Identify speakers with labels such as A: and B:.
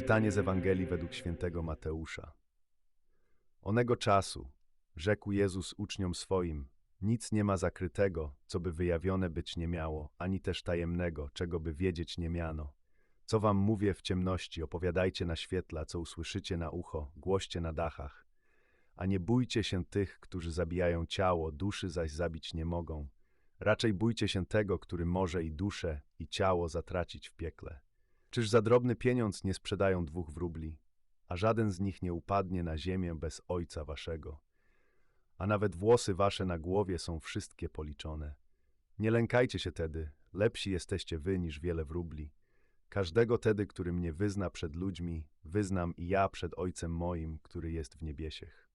A: Czytanie z Ewangelii według świętego Mateusza. Onego czasu rzekł Jezus uczniom swoim: nic nie ma zakrytego, co by wyjawione być nie miało, ani też tajemnego, czego by wiedzieć nie miano. Co wam mówię w ciemności, opowiadajcie na świetle, co usłyszycie na ucho, głoście na dachach. A nie bójcie się tych, którzy zabijają ciało, duszy zaś zabić nie mogą. Raczej bójcie się tego, który może i duszę, i ciało zatracić w piekle. Czyż za drobny pieniądz nie sprzedają 2 wróbli, a żaden z nich nie upadnie na ziemię bez Ojca waszego? A nawet włosy wasze na głowie są wszystkie policzone. Nie lękajcie się tedy, lepsi jesteście wy niż wiele wróbli. Każdego tedy, który mnie wyzna przed ludźmi, wyznam i ja przed Ojcem moim, który jest w niebiesiech.